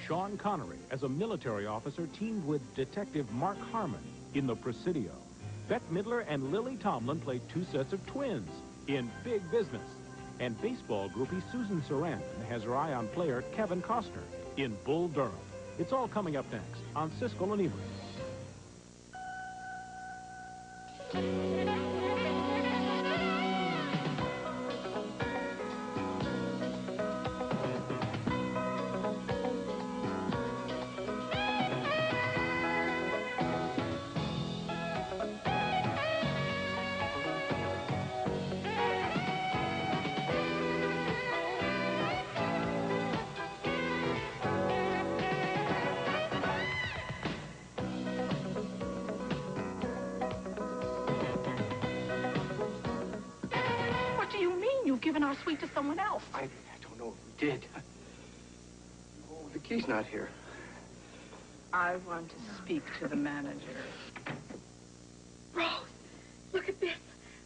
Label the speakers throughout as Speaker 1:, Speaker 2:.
Speaker 1: Sean Connery as a military officer teamed with Detective Mark Harmon in the Presidio. Bette Midler and Lily Tomlin played two sets of twins in Big Business. And baseball groupie Susan Sarandon has her eye on player Kevin Costner in Bull Durham. It's all coming up next on Siskel and Ebert.
Speaker 2: You've given our suite to someone else.
Speaker 3: I don't know if we did. Oh, the key's not here.
Speaker 2: I want to speak to the manager. Rose, look at this.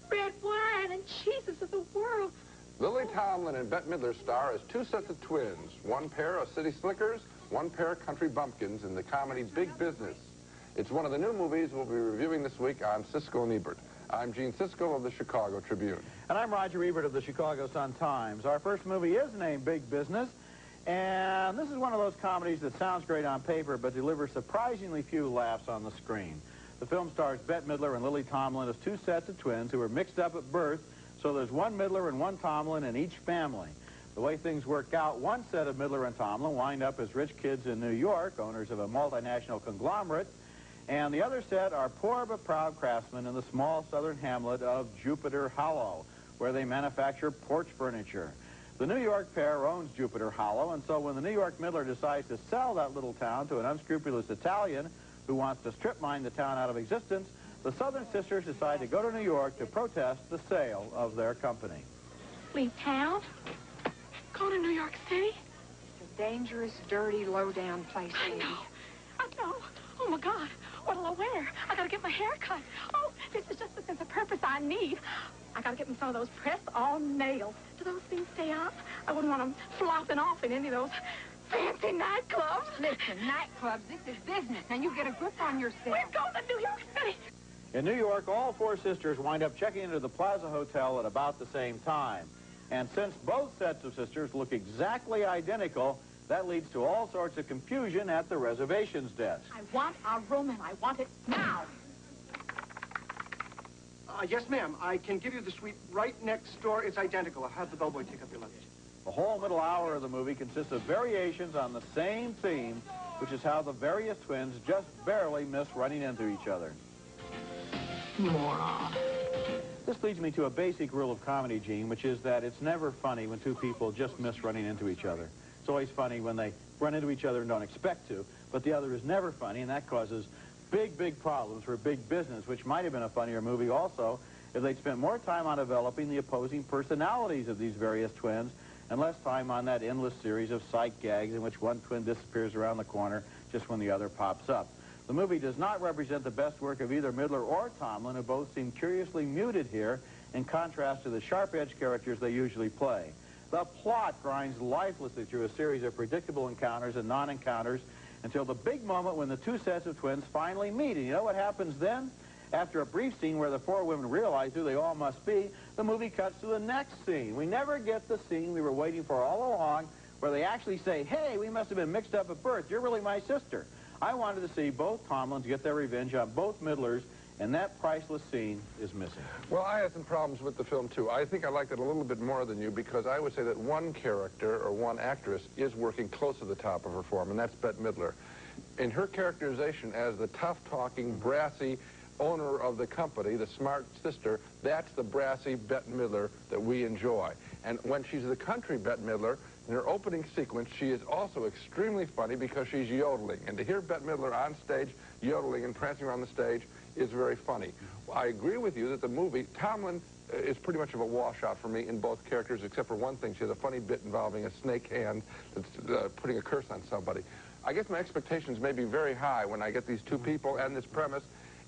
Speaker 2: Red wine and cheeses of the world.
Speaker 4: Lily Tomlin and Bette Midler star as two sets of twins. One pair of city slickers, one pair of country bumpkins in the comedy Big Business. It's one of the new movies we'll be reviewing this week on Siskel and Ebert. I'm Gene Siskel of the Chicago Tribune.
Speaker 5: And I'm Roger Ebert of the Chicago Sun-Times. Our first movie is named Big Business, and this is one of those comedies that sounds great on paper but delivers surprisingly few laughs on the screen. The film stars Bette Midler and Lily Tomlin as two sets of twins who were mixed up at birth, so there's one Midler and one Tomlin in each family. The way things work out, one set of Midler and Tomlin wind up as rich kids in New York, owners of a multinational conglomerate, and the other set are poor but proud craftsmen in the small southern hamlet of Jupiter Hollow, where they manufacture porch furniture. The New York pair owns Jupiter Hollow, and so when the New York Midler decides to sell that little town to an unscrupulous Italian who wants to strip mine the town out of existence, the Southern sisters decide to go to New York to protest the sale of their company.
Speaker 2: Leave town? Go to New York City?
Speaker 6: It's a dangerous, dirty, low-down place, lady.
Speaker 2: I know. Oh, my God. What'll I wear? I gotta get my hair cut. Oh, this is just the sense of purpose I need. I gotta get me some of those press-on nails. Do those things stay up? I wouldn't want them flopping off in any of those fancy nightclubs.
Speaker 6: Listen, nightclubs, this is business, and you get a grip on yourself.
Speaker 2: We're going to New York City.
Speaker 5: In New York, all four sisters wind up checking into the Plaza Hotel at about the same time. And since both sets of sisters look exactly identical, that leads to all sorts of confusion at the reservations desk.
Speaker 2: I want a room, and I want it now.
Speaker 3: Yes, ma'am. I can give you the suite right next door. It's identical. I'll have the bellboy take up your luggage.
Speaker 5: The whole middle hour of the movie consists of variations on the same theme, which is how the various twins just barely miss running into each other.
Speaker 2: Moron.
Speaker 5: This leads me to a basic rule of comedy, Gene, which is that it's never funny when two people just miss running into each other. It's always funny when they run into each other and don't expect to, but the other is never funny, and that causes big, big problems for Big Business, which might have been a funnier movie also if they'd spent more time on developing the opposing personalities of these various twins and less time on that endless series of sight gags in which one twin disappears around the corner just when the other pops up. The movie does not represent the best work of either Midler or Tomlin, who both seem curiously muted here in contrast to the sharp-edged characters they usually play. The plot grinds lifelessly through a series of predictable encounters and non-encounters until the big moment when the two sets of twins finally meet. And you know what happens then? After a brief scene where the four women realize who they all must be, the movie cuts to the next scene. We never get the scene we were waiting for all along, where they actually say, hey, we must have been mixed up at birth. You're really my sister. I wanted to see both Tomlins get their revenge on both Midlers, and that priceless scene is missing.
Speaker 4: Well, I had some problems with the film, too. I think I liked it a little bit more than you because I would say that one character or one actress is working close to the top of her form, and that's Bette Midler. In her characterization as the tough-talking, brassy owner of the company, the smart sister, that's the brassy Bette Midler that we enjoy. And when she's the country Bette Midler, in her opening sequence, she is also extremely funny because she's yodeling. And to hear Bette Midler on stage yodeling and prancing around the stage is very funny. I agree with you that the movie, Tomlin is pretty much of a washout for me in both characters, except for one thing. She has a funny bit involving a snake hand that's putting a curse on somebody. I guess my expectations may be very high when I get these two people and this premise,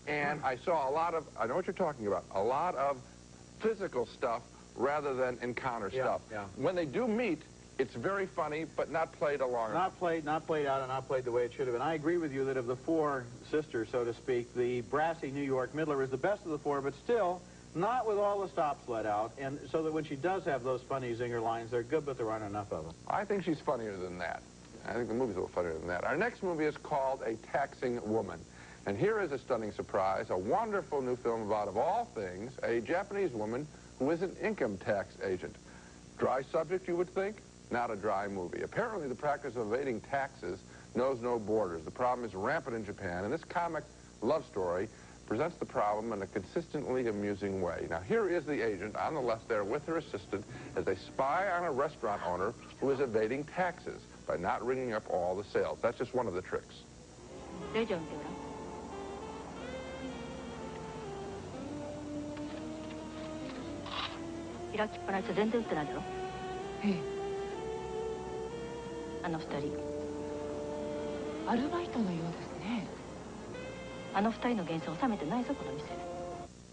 Speaker 4: and I saw a lot of, I know what you're talking about, a lot of physical stuff rather than encounter stuff.
Speaker 5: Yeah.
Speaker 4: When they do meet, It's very funny, but not played along.
Speaker 5: Not played out, and not played the way it should have been. I agree with you that of the four sisters, so to speak, the brassy New York Midler is the best of the four, but still not with all the stops let out, and so that when she does have those funny zinger lines, they're good, but there aren't enough of them.
Speaker 4: I think she's funnier than that. I think the movie's a little funnier than that. Our next movie is called A Taxing Woman. And here is a stunning surprise, a wonderful new film about, of all things, a Japanese woman who is an income tax agent. Dry subject, you would think? Not a dry movie. Apparently, the practice of evading taxes knows no borders. The problem is rampant in Japan, and this comic love story presents the problem in a consistently amusing way. Now, here is the agent on the left there with her assistant as they spy on a restaurant owner who is evading taxes by not ringing up all the sales. That's just one of the tricks.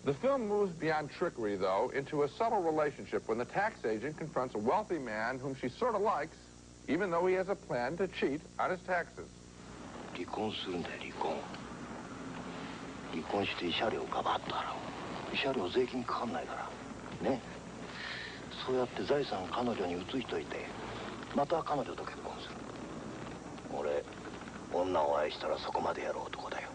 Speaker 4: The film moves beyond trickery, though, into a subtle relationship when the tax agent confronts a wealthy man whom she sort of likes, even though he has a plan to cheat on his taxes.
Speaker 7: 離婚するんだよ、離婚。離婚して慰謝料ガバッと払う。慰謝料税金かかんないから。ね。そうやって財産彼女に移しといて、また彼女と結婚する。俺、女を愛したらそこまでやる男だよ。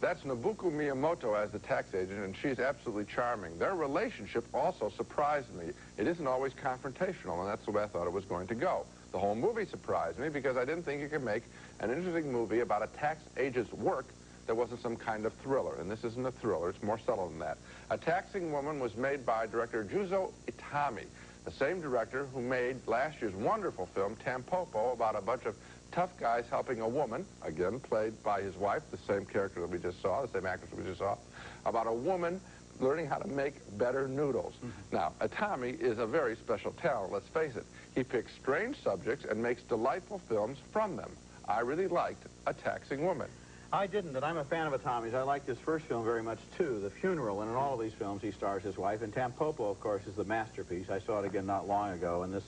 Speaker 4: That's Nobuko Miyamoto as the tax agent, and she's absolutely charming. Their relationship also surprised me. It isn't always confrontational, and that's the way I thought it was going to go. The whole movie surprised me because I didn't think you could make an interesting movie about a tax agent's work that wasn't some kind of thriller. And this isn't a thriller, it's more subtle than that. A Taxing Woman was made by director Juzo Itami, the same director who made last year's wonderful film Tampopo about a bunch of tough guys helping a woman, again played by his wife, the same character that we just saw, the same actress we just saw, about a woman learning how to make better noodles. Now, Itami is a very special talent, let's face it. He picks strange subjects and makes delightful films from them. I really liked A Taxing Woman.
Speaker 5: I didn't, and I'm a fan of Itami's. I liked his first film very much, too, The Funeral, and in all of these films he stars his wife. And Tampopo, of course, is the masterpiece. I saw it again not long ago, and this,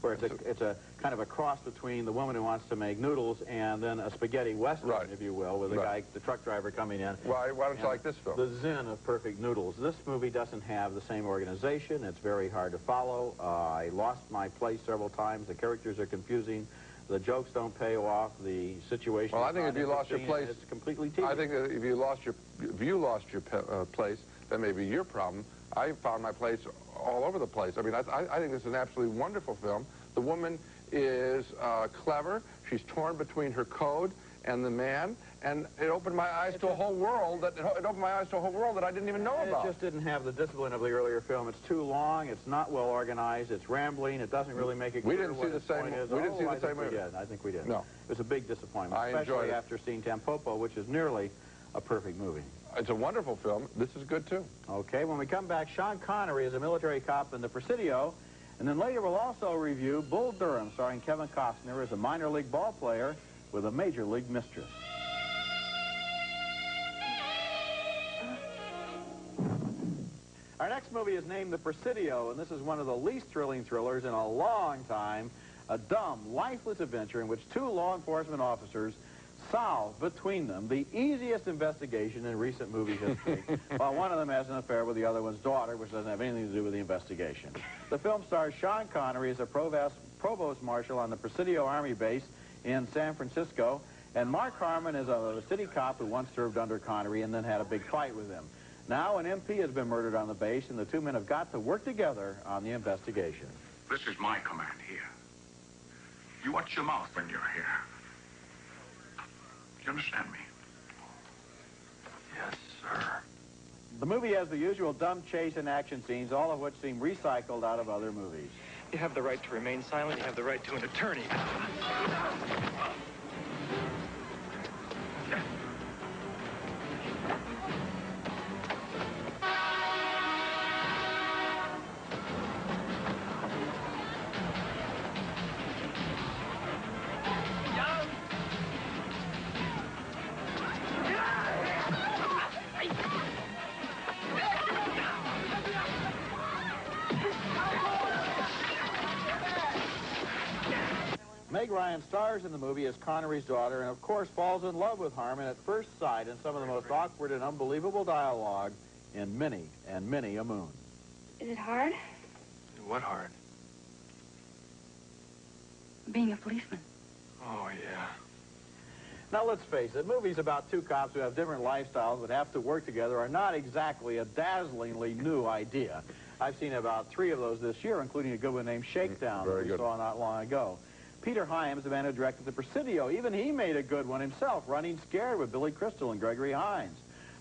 Speaker 5: where it's a kind of a cross between the woman who wants to make noodles and then a spaghetti western, if you will, with the guy, the truck driver coming in.
Speaker 4: Why don't you like this film?
Speaker 5: The zen of perfect noodles. This movie doesn't have the same organization. It's very hard to follow. I lost my place several times. The characters are confusing. The jokes don't pay off. The situation.
Speaker 4: Well, I think if you lost your place,
Speaker 5: it's completely tedious.
Speaker 4: I think that if you lost your place, that may be your problem. I found my place all over the place. I mean, I think this is an absolutely wonderful film. The woman is clever. She's torn between her code and the man, and it opened my eyes to a whole world that I didn't even know about.
Speaker 5: It just didn't have the discipline of the earlier film. It's too long. It's not well organized. It's rambling. It doesn't really make it clear.
Speaker 4: We didn't see the same. We didn't see the same movie.
Speaker 5: I think we did.
Speaker 4: No,
Speaker 5: it was a big disappointment,
Speaker 4: I enjoyed
Speaker 5: especially
Speaker 4: it
Speaker 5: after seeing Tampopo, which is nearly a perfect movie.
Speaker 4: It's a wonderful film. This is good too.
Speaker 5: Okay, when we come back, Sean Connery is a military cop in the Presidio, and then later we'll also review Bull Durham, starring Kevin Costner as a minor league ball player with a major league mistress. Our next movie is named The Presidio, and this is one of the least thrilling thrillers in a long time. A dumb, lifeless adventure in which two law enforcement officers solve between them the easiest investigation in recent movie history, while one of them has an affair with the other one's daughter, which doesn't have anything to do with the investigation. The film stars Sean Connery as a provost marshal on the Presidio Army base in San Francisco, and Mark Harmon is a city cop who once served under Connery and then had a big fight with him. Now an MP has been murdered on the base, and the two men have got to work together on the investigation.
Speaker 8: This is my command here. You watch your mouth when you're here. Do you understand me?
Speaker 7: Yes, sir.
Speaker 5: The movie has the usual dumb chase and action scenes, all of which seem recycled out of other movies.
Speaker 9: You have the right to remain silent. You have the right to an attorney.
Speaker 5: Meg Ryan stars in the movie as Connery's daughter and, of course, falls in love with Harmon at first sight in some of the most awkward and unbelievable dialogue in many and many a moon.
Speaker 2: Is it hard?
Speaker 9: What hard?
Speaker 2: Being a policeman.
Speaker 9: Oh, yeah.
Speaker 5: Now, let's face it, movies about two cops who have different lifestyles but have to work together are not exactly a dazzlingly new idea. I've seen about 3 of those this year, including a good one named Shakedown that we saw not long ago. Peter Hyams, the man who directed the Presidio, even he made a good one himself, Running Scared with Billy Crystal and Gregory Hines.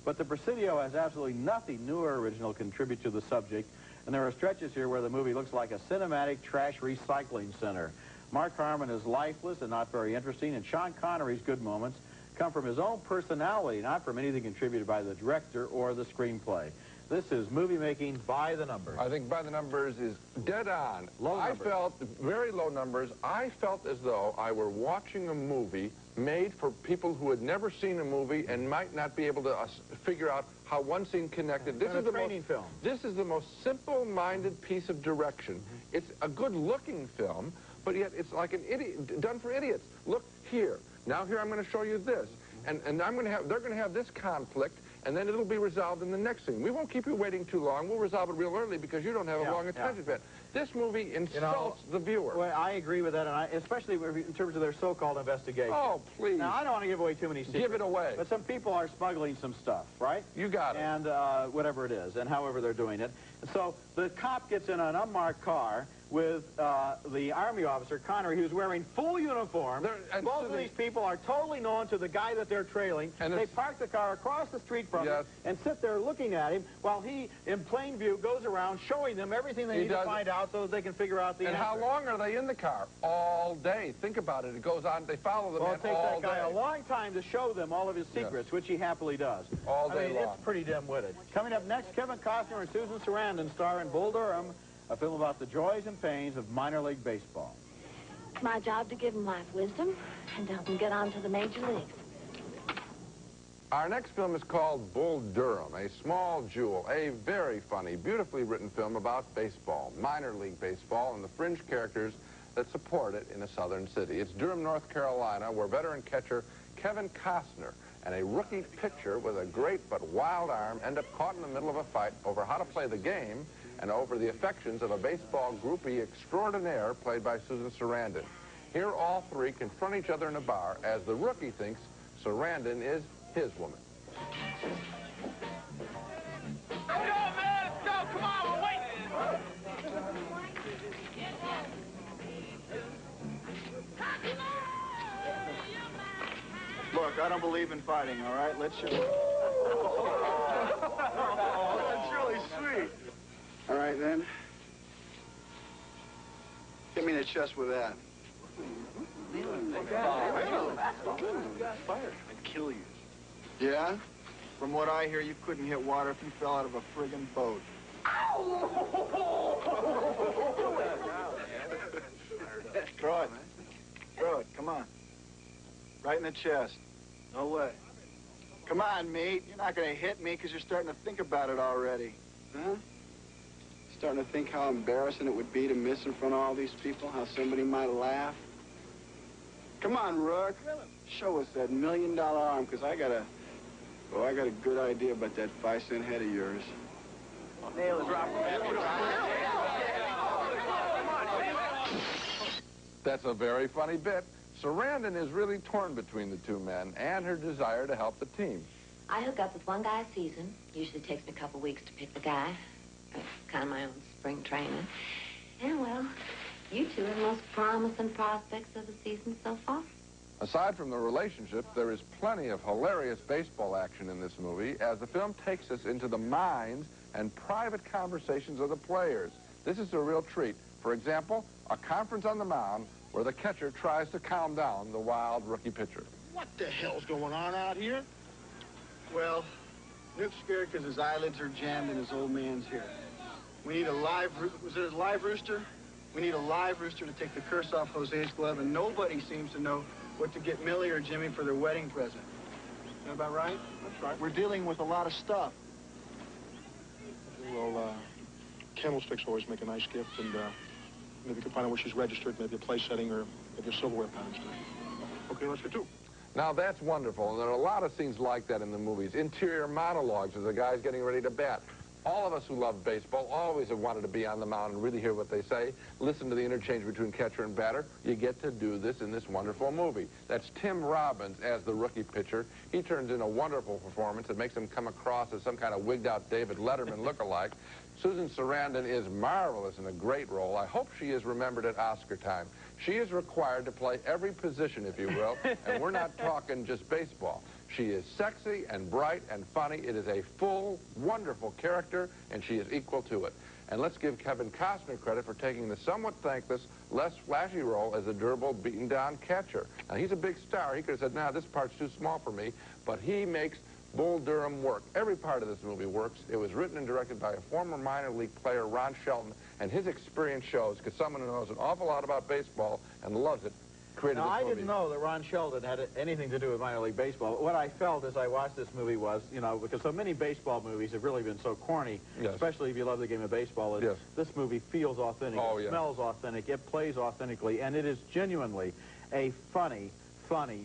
Speaker 5: But the Presidio has absolutely nothing new or original to contribute to the subject, and there are stretches here where the movie looks like a cinematic trash recycling center. Mark Harmon is lifeless and not very interesting, and Sean Connery's good moments come from his own personality, not from anything contributed by the director or the screenplay. This is movie making by the numbers.
Speaker 4: I think by the numbers is dead on.
Speaker 5: Low numbers.
Speaker 4: I felt very low numbers. I felt as though I were watching a movie made for people who had never seen a movie and might not be able to figure out how one scene connected. This is the training film. This is the most simple-minded piece of direction. It's a good-looking film, but yet it's like an idiot, done for idiots. Look here. Now here I'm going to show you this, and they're going to have this conflict. And then it'll be resolved in the next scene. We won't keep you waiting too long. We'll resolve it real early because you don't have a long attention span. This movie insults the viewer.
Speaker 5: Well, I agree with that, and especially in terms of their so-called investigation.
Speaker 4: Oh, please.
Speaker 5: Now, I don't want to give away too many secrets.
Speaker 4: Give it away.
Speaker 5: But some people are smuggling some stuff, right?
Speaker 4: You got it.
Speaker 5: And whatever it is, and however they're doing it. So the cop gets in an unmarked car with the Army officer, Connery, who's wearing full uniform. Both of these people are totally known to the guy that they're trailing. And they park the car across the street from him and sit there looking at him while he, in plain view, goes around showing them everything they need to find out so that they can figure out the answer.
Speaker 4: And how long are they in the car? All day. Think about it. It goes on. They follow the man all day.
Speaker 5: Well, it takes that guy a long time to show them all of his secrets, which he happily does.
Speaker 4: All day long.
Speaker 5: It's pretty dim-witted. Coming up next, Kevin Costner and Susan Sarandon star in Bull Durham, a film about the joys and pains of minor league baseball.
Speaker 10: It's my job to give them life wisdom and help them get on to the major leagues.
Speaker 4: Our next film is called Bull Durham, a small jewel, a very funny, beautifully written film about baseball, minor league baseball, and the fringe characters that support it in a southern city. It's Durham, North Carolina, where veteran catcher Kevin Costner and a rookie pitcher with a great but wild arm end up caught in the middle of a fight over how to play the game and over the affections of a baseball groupie extraordinaire played by Susan Sarandon. Here all 3 confront each other in a bar as the rookie thinks Sarandon is his woman.
Speaker 11: Let's go, man! Let's go! Come on, we're waiting!
Speaker 3: Look, I don't believe in fighting, all right? Let's just... That's really sweet. All right, then. Hit me in the chest with that. I'd kill you. Yeah? From what I hear, you couldn't hit water if you fell out of a friggin' boat. Throw it. Throw it. Come on. Right in the chest. No way. Come on, mate. You're not going to hit me because you're starting to think about it already. Huh? Starting to think how embarrassing it would be to miss in front of all these people, how somebody might laugh. Come on, Rook. Show us that $1 million arm, because I got a good idea about that 5-cent head of yours.
Speaker 11: Nail it. Drop it.
Speaker 4: That's a very funny bit. Sarandon is really torn between the 2 men and her desire to help the team.
Speaker 10: I hook up with one guy a season. Usually takes me a couple weeks to pick the guy. Kind of my own spring training. And, well, you 2 are the most promising prospects of the season so far.
Speaker 4: Aside from the relationship, there is plenty of hilarious baseball action in this movie as the film takes us into the minds and private conversations of the players. This is a real treat. For example, a conference on the mound where the catcher tries to calm down the wild rookie pitcher.
Speaker 3: What the hell's going on out here? Well, Nuke's scared because his eyelids are jammed and his old man's here. We need a live, was it a live rooster? We need a live rooster to take the curse off Jose's glove, and nobody seems to know what to get Millie or Jimmy for their wedding present. Is that about right? That's right. We're dealing with a lot of stuff.
Speaker 12: Well, candlesticks always make a nice gift, and Maybe you can find out where she's registered, maybe a place setting, or maybe a silverware pattern. Okay, let's get to.
Speaker 4: Now, that's wonderful, and there are a lot of scenes like that in the movies. Interior monologues as the guy's getting ready to bat. All of us who love baseball always have wanted to be on the mound and really hear what they say, listen to the interchange between catcher and batter. You get to do this in this wonderful movie. That's Tim Robbins as the rookie pitcher. He turns in a wonderful performance that makes him come across as some kind of wigged-out David Letterman look-alike. Susan Sarandon is marvelous in a great role. I hope she is remembered at Oscar time. She is required to play every position, if you will, and we're not talking just baseball. She is sexy and bright and funny. It is a full, wonderful character, and she is equal to it. And let's give Kevin Costner credit for taking the somewhat thankless, less flashy role as a durable, beaten-down catcher. Now, he's a big star. He could have said, nah, this part's too small for me, but he makes Bull Durham work. Every part of this movie works. It was written and directed by a former minor league player, Ron Shelton, and his experience shows, because someone who knows an awful lot about baseball and loves it, created this movie.
Speaker 5: I didn't know that Ron Shelton had anything to do with minor league baseball. What I felt as I watched this movie was, you know, because so many baseball movies have really been so corny, especially if you love the game of baseball, this movie feels authentic, it smells authentic, it plays authentically, and it is genuinely a funny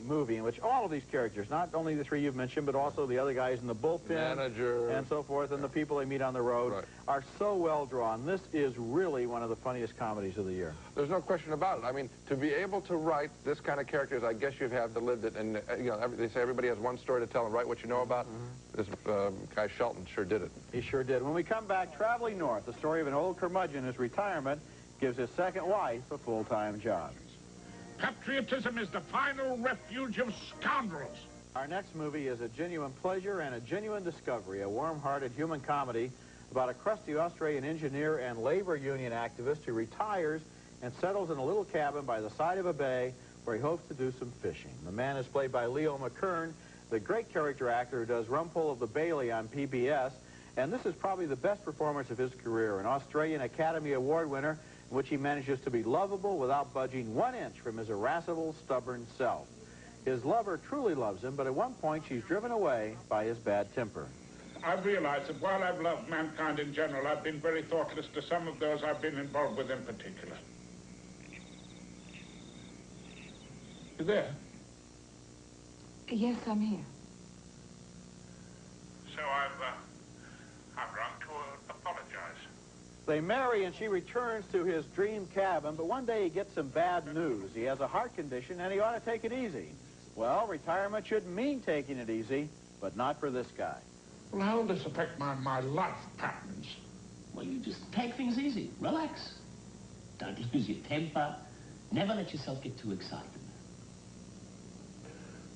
Speaker 5: movie in which all of these characters, not only the three you've mentioned, but also the other guys in the bullpen,
Speaker 4: manager,
Speaker 5: and so forth, and the people they meet on the road, are so well drawn. This is really one of the funniest comedies of the year.
Speaker 4: There's no question about it. I mean, to be able to write this kind of characters, I guess you'd have to live it. And you know, they say everybody has one story to tell and write what you know about. This guy Shelton sure did it.
Speaker 5: He sure did. When we come back, Traveling North, the story of an old curmudgeon in his retirement gives his second wife a full-time job.
Speaker 8: Patriotism is the final refuge of scoundrels.
Speaker 5: Our next movie is a genuine pleasure and a genuine discovery, a warm-hearted human comedy about a crusty Australian engineer and labor union activist who retires and settles in a little cabin by the side of a bay where he hopes to do some fishing. The man is played by Leo McKern, the great character actor who does Rumpole of the Bailey on PBS, and this is probably the best performance of his career, an Australian Academy Award winner in which he manages to be lovable without budging 1 inch from his irascible, stubborn self. His lover truly loves him, but at one point she's driven away by his bad temper.
Speaker 8: I've realized that while I've loved mankind in general, I've been very thoughtless to some of those I've been involved with in particular. You there?
Speaker 6: Yes, I'm here.
Speaker 8: So I've rung to apologize.
Speaker 5: They marry and she returns to his dream cabin, but one day he gets some bad news. He has a heart condition and he ought to take it easy. Well, retirement should mean taking it easy, but not for this guy.
Speaker 8: Well, how will this affect my life patterns?
Speaker 13: Well, you just take things easy. Relax. Don't lose your temper. Never let yourself get too excited.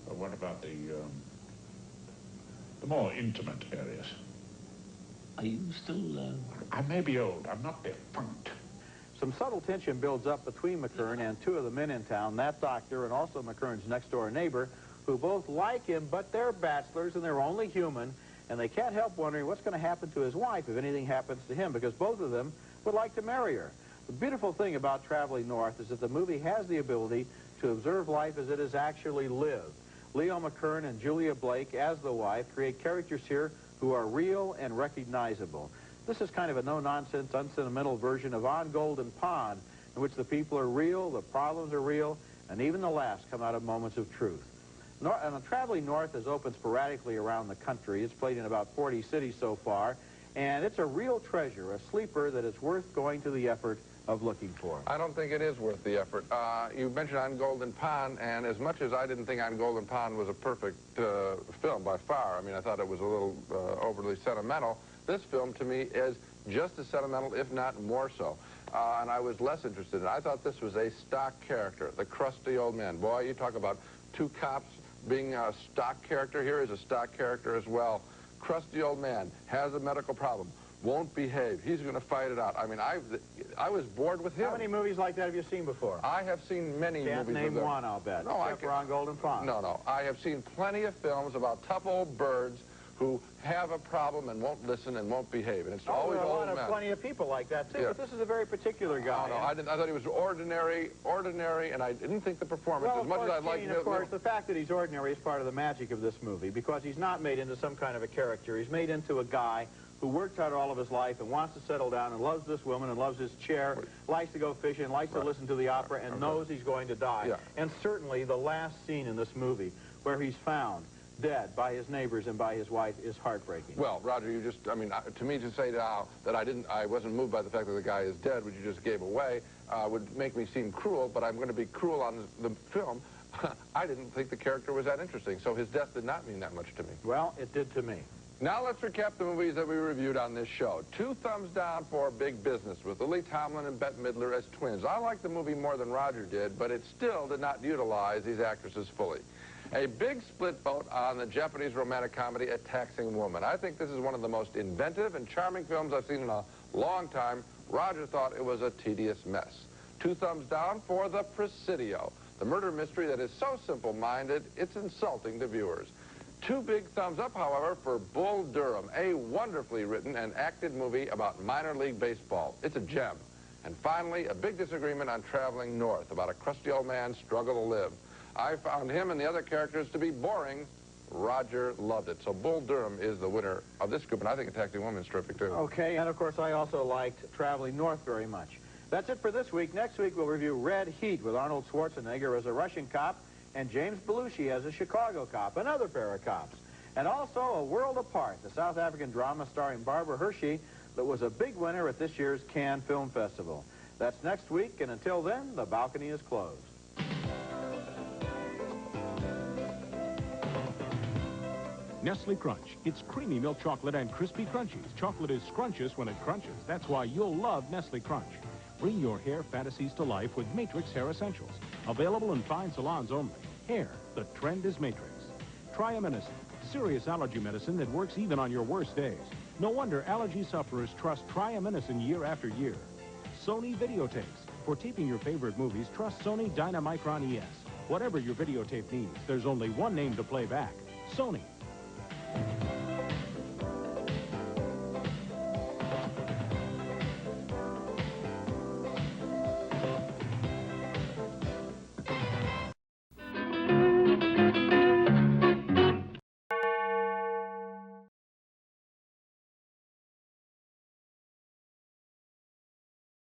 Speaker 8: Well, what about the more intimate areas?
Speaker 13: Are you still,
Speaker 8: I may be old. I'm not defunct.
Speaker 5: Some subtle tension builds up between McKern and two of the men in town, that doctor and also McKern's next-door neighbor, who both like him, but they're bachelors and they're only human, and they can't help wondering what's going to happen to his wife if anything happens to him, because both of them would like to marry her. The beautiful thing about Traveling North is that the movie has the ability to observe life as it is actually lived. Leo McKern and Julia Blake, as the wife, create characters here who are real and recognizable. This is kind of a no-nonsense, unsentimental version of On Golden Pond, in which the people are real, the problems are real, and even the laughs come out of moments of truth. Traveling North has opened sporadically around the country. It's played in about 40 cities so far, and it's a real treasure, a sleeper that is worth going to the effort of looking for.
Speaker 4: I don't think it is worth the effort. You mentioned On Golden Pond, and as much as I didn't think On Golden Pond was a perfect film by far, I mean, I thought it was a little overly sentimental, this film to me is just as sentimental, if not more so. And I was less interested in it. I thought this was a stock character, the crusty old man. Boy, you talk about two cops being a stock character. Here is a stock character as well. Crusty old man, has a medical problem, won't behave. He's going to fight it out. I mean, I was bored with him.
Speaker 5: How many movies like that have you seen before?
Speaker 4: I have seen many movies.
Speaker 5: Can't name one, I'll bet.
Speaker 4: No,
Speaker 5: except for On Golden Pond.
Speaker 4: No. I have seen plenty of films about tough old birds who have a problem and won't listen and won't behave. And it's always old men.
Speaker 5: Plenty of people like that, too. Yeah. But this is a very particular guy.
Speaker 4: No, I thought he was ordinary, and I didn't think the performance, as much as I liked him.
Speaker 5: Of course, the fact that he's ordinary is part of the magic of this movie, because he's not made into some kind of a character. He's made into a guy who worked hard all of his life and wants to settle down and loves this woman and loves his chair, likes to go fishing, likes to listen to the opera, and knows he's going to die.
Speaker 4: Yeah.
Speaker 5: And certainly the last scene in this movie where he's found dead by his neighbors and by his wife is heartbreaking.
Speaker 4: Well, Roger, you just, I mean, to me to say now that I wasn't moved by the fact that the guy is dead, which you just gave away, would make me seem cruel, but I'm going to be cruel on the film. I didn't think the character was that interesting, so his death did not mean that much to me.
Speaker 5: Well, it did to me.
Speaker 4: Now let's recap the movies that we reviewed on this show. 2 thumbs down for Big Business with Lily Tomlin and Bette Midler as twins. I liked the movie more than Roger did, but it still did not utilize these actresses fully. A big split vote on the Japanese romantic comedy A Taxing Woman. I think this is one of the most inventive and charming films I've seen in a long time. Roger thought it was a tedious mess. 2 thumbs down for The Presidio, the murder mystery that is so simple-minded, it's insulting to viewers. 2 big thumbs up, however, for Bull Durham, a wonderfully written and acted movie about minor league baseball. It's a gem. And finally, a big disagreement on Traveling North, about a crusty old man's struggle to live. I found him and the other characters to be boring. Roger loved it. So Bull Durham is the winner of this group, and I think A Taxing Woman is terrific, too.
Speaker 5: Okay, and of course, I also liked Traveling North very much. That's it for this week. Next week, we'll review Red Heat with Arnold Schwarzenegger as a Russian cop and James Belushi as a Chicago cop, another pair of cops. And also A World Apart, the South African drama starring Barbara Hershey that was a big winner at this year's Cannes Film Festival. That's next week, and until then, the balcony is closed.
Speaker 1: Nestle Crunch. It's creamy milk chocolate and crispy crunchies. Chocolate is scrumptious when it crunches. That's why you'll love Nestle Crunch. Bring your hair fantasies to life with Matrix Hair Essentials. Available in fine salons only. Hair, the trend is Matrix. Triamcinolone, serious allergy medicine that works even on your worst days. No wonder allergy sufferers trust Triamcinolone year after year. Sony Videotapes. For taping your favorite movies, trust Sony Dynamicron ES. Whatever your videotape needs, there's only one name to play back. Sony.